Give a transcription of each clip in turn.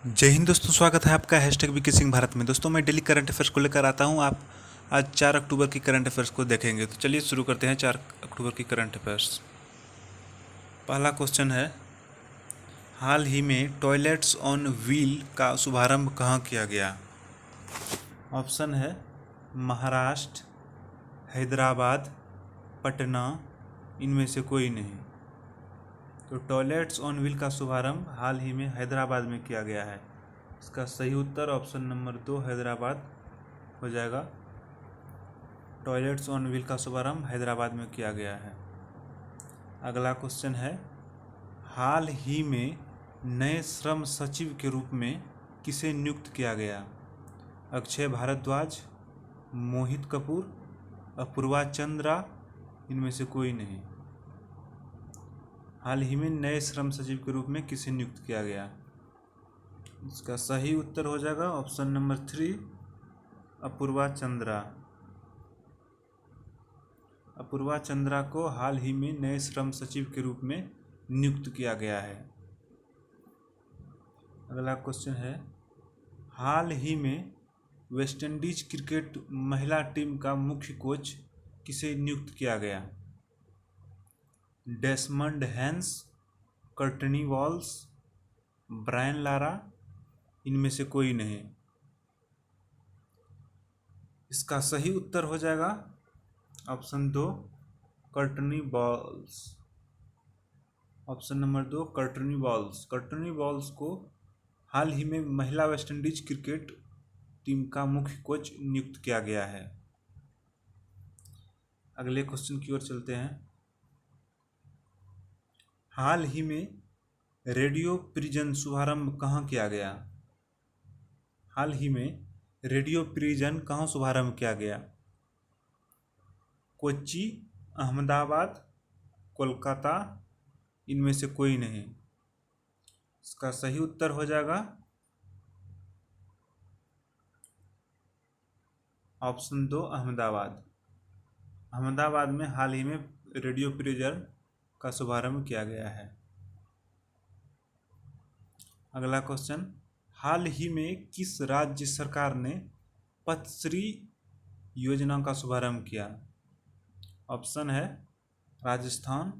जय हिंद दोस्तों, स्वागत है आपका हैशटैग वीके सिंह भारत में। दोस्तों मैं डेली करंट अफेयर्स को लेकर आता हूं। आप आज 4 अक्टूबर की करंट अफेयर्स को देखेंगे। तो चलिए शुरू करते हैं 4 अक्टूबर की करंट अफेयर्स। पहला क्वेश्चन है, हाल ही में टॉयलेट्स ऑन व्हील का शुभारंभ कहाँ किया गया? ऑप्शन है महाराष्ट्र, हैदराबाद, पटना, इनमें से कोई नहीं। तो टॉयलेट्स ऑन व्हील का शुभारंभ हाल ही में हैदराबाद में किया गया है। इसका सही उत्तर ऑप्शन नंबर 2 हैदराबाद हो जाएगा। टॉयलेट्स ऑन व्हील का शुभारंभ हैदराबाद में किया गया है। अगला क्वेश्चन है, हाल ही में नए श्रम सचिव के रूप में किसे नियुक्त किया गया? अक्षय भारद्वाज, मोहित कपूर, अपूर्वा चंद्रा, इनमें से कोई नहीं। हाल ही में नए श्रम सचिव के रूप में किसे नियुक्त किया गया? इसका सही उत्तर हो जाएगा ऑप्शन नंबर 3 अपूर्वा चंद्रा। अपूर्वा चंद्रा को हाल ही में नए श्रम सचिव के रूप में नियुक्त किया गया है। अगला क्वेश्चन है, हाल ही में वेस्टइंडीज क्रिकेट महिला टीम का मुख्य कोच किसे नियुक्त किया गया? Desmond Haynes, Courtney Walsh, Brian Lara, इनमें से कोई नहीं। इसका सही उत्तर हो जाएगा option 2 Courtney Walsh. Option number 2 Courtney Walsh. Courtney Walsh को हाल ही में महिला वेस्टइंडीज क्रिकेट टीम का मुख्य कोच नियुक्त किया गया है। अगले क्वेश्चन की ओर चलते हैं, हाल ही में रेडियो प्रिजन शुभारंभ कहाँ किया गया? हाल ही में रेडियो प्रिजन कहाँ शुभारंभ किया गया? कोच्चि, अहमदाबाद, कोलकाता, इनमें से कोई नहीं। इसका सही उत्तर हो जाएगा ऑप्शन 2 अहमदाबाद। अहमदाबाद में हाल ही में रेडियो प्रिजन का शुभारंभ किया गया है। अगला क्वेश्चन, हाल ही में किस राज्य सरकार ने पथश्री योजना का शुभारंभ किया? ऑप्शन है राजस्थान,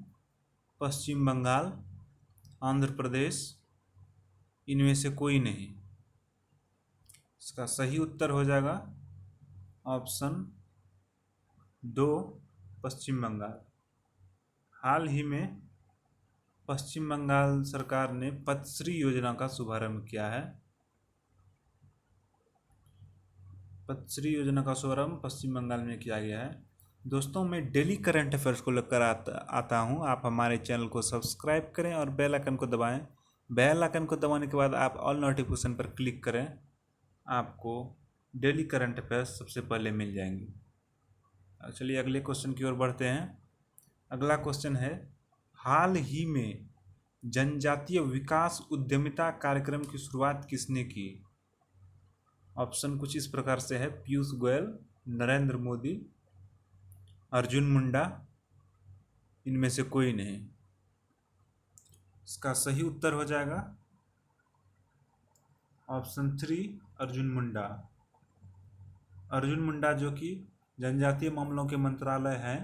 पश्चिम बंगाल, आंध्र प्रदेश, इनमें से कोई नहीं। इसका सही उत्तर हो जाएगा ऑप्शन 2 पश्चिम बंगाल। हाल ही में पश्चिम बंगाल सरकार ने पथश्री योजना का शुभारंभ किया है। पथश्री योजना का शुभारंभ पश्चिम बंगाल में किया गया है। दोस्तों मैं डेली करंट अफेयर्स को लेकर आता हूं। आप हमारे चैनल को सब्सक्राइब करें और बेल आइकन को दबाएं। बेल आइकन को दबाने के बाद आप ऑल नोटिफिकेशन पर क्लिक करें। आपको डेली करंट अफेयर्स सबसे पहले मिल जाएंगे। चलिए अगले क्वेश्चन की ओर बढ़ते हैं। अगला क्वेश्चन है, हाल ही में जनजातीय विकास उद्यमिता कार्यक्रम की शुरुआत किसने की? ऑप्शन कुछ इस प्रकार से है, पीयूष गोयल, नरेंद्र मोदी, अर्जुन मुंडा, इनमें से कोई नहीं। इसका सही उत्तर हो जाएगा ऑप्शन 3 अर्जुन मुंडा। अर्जुन मुंडा जो कि जनजातीय मामलों के मंत्रालय हैं,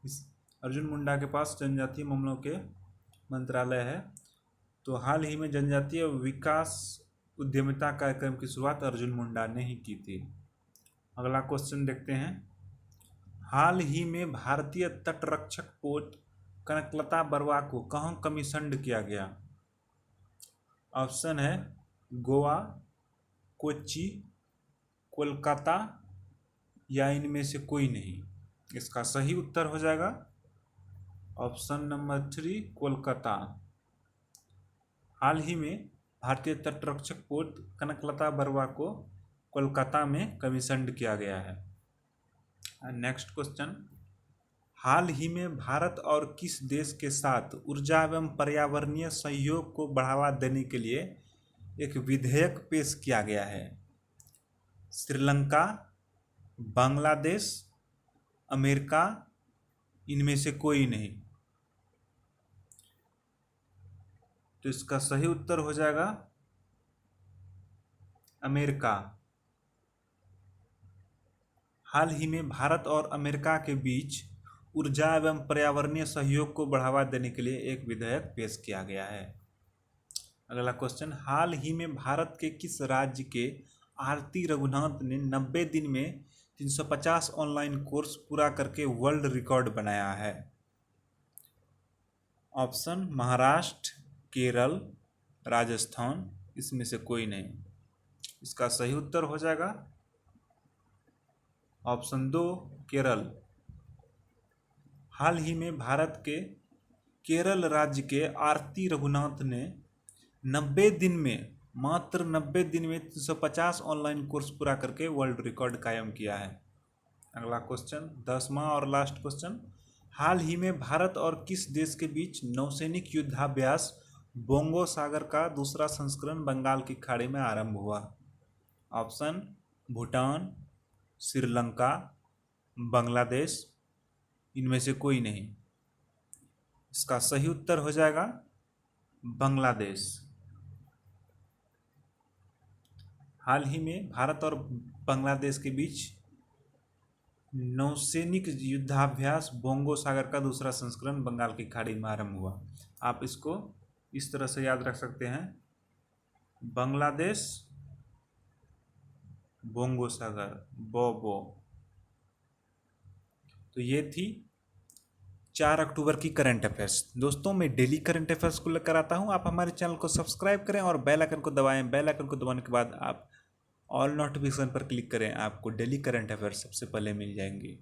इस अर्जुन मुंडा के पास जनजातीय मामलों के मंत्रालय है। तो हाल ही में जनजातीय विकास उद्यमिता कार्यक्रम की शुरुआत अर्जुन मुंडा ने ही की थी। अगला क्वेश्चन देखते हैं, हाल ही में भारतीय तटरक्षक पोत कनकलता बरुआ को कहाँ कमीशन्ड किया गया? ऑप्शन है गोवा, कोच्चि, कोलकाता, या इनमें से कोई नहीं। इसका सही उत्तर हो जाएगा ऑप्शन नंबर 3 कोलकाता। हाल ही में भारतीय तटरक्षक पोत कनकलता बरुआ को कोलकाता में कमीशन्ड किया गया है। नेक्स्ट क्वेश्चन, हाल ही में भारत और किस देश के साथ ऊर्जा एवं पर्यावरणीय सहयोग को बढ़ावा देने के लिए एक विधेयक पेश किया गया है? श्रीलंका, बांग्लादेश, अमेरिका, इनमें से कोई नहीं। तो इसका सही उत्तर हो जाएगा अमेरिका। हाल ही में भारत और अमेरिका के बीच ऊर्जा एवं पर्यावरणीय सहयोग को बढ़ावा देने के लिए एक विधेयक पेश किया गया है। अगला क्वेश्चन, हाल ही में भारत के किस राज्य के आरती रघुनाथ ने 90 दिन में 350 ऑनलाइन कोर्स पूरा करके वर्ल्ड रिकॉर्ड बनाया है? ऑप्शन महाराष्ट्र, केरल, राजस्थान, इसमें से कोई नहीं। इसका सही उत्तर हो जाएगा ऑप्शन 2 केरल। हाल ही में भारत के केरल राज्य के आरती रघुनाथ ने 90 दिन में, मात्र 90 दिन में 350 ऑनलाइन कोर्स पूरा करके वर्ल्ड रिकॉर्ड कायम किया है। अगला क्वेश्चन, 10वां और लास्ट क्वेश्चन, हाल ही में भारत और किस देश के बीच नौसैनिक युद्धाभ्यास बोंगो सागर का दूसरा संस्करण बंगाल की खाड़ी में आरंभ हुआ? ऑप्शन भूटान, श्रीलंका, बांग्लादेश, इनमें से कोई नहीं। इसका सही उत्तर हो जाएगा बांग्लादेश। हाल ही में भारत और बांग्लादेश के बीच नौसैनिक युद्धाभ्यास बोंगो सागर का दूसरा संस्करण बंगाल की खाड़ी में आरंभ हुआ। आप इसको इस तरह से याद रख सकते हैं, बांग्लादेश बोंगो सागर, बो। तो ये थी 4 अक्टूबर की करंट अफेयर्स। दोस्तों, मैं डेली करंट अफेयर्स को लेकर आता हूँ। आप हमारे चैनल को सब्सक्राइब करें और बेल आइकन को दबाएं। बेल आइकन को दबाने के बाद आप ऑल नोटिफिकेशन पर क्लिक करें, आपको डेली करंट अफेयर्स सबसे पहले मिल जाएंगे।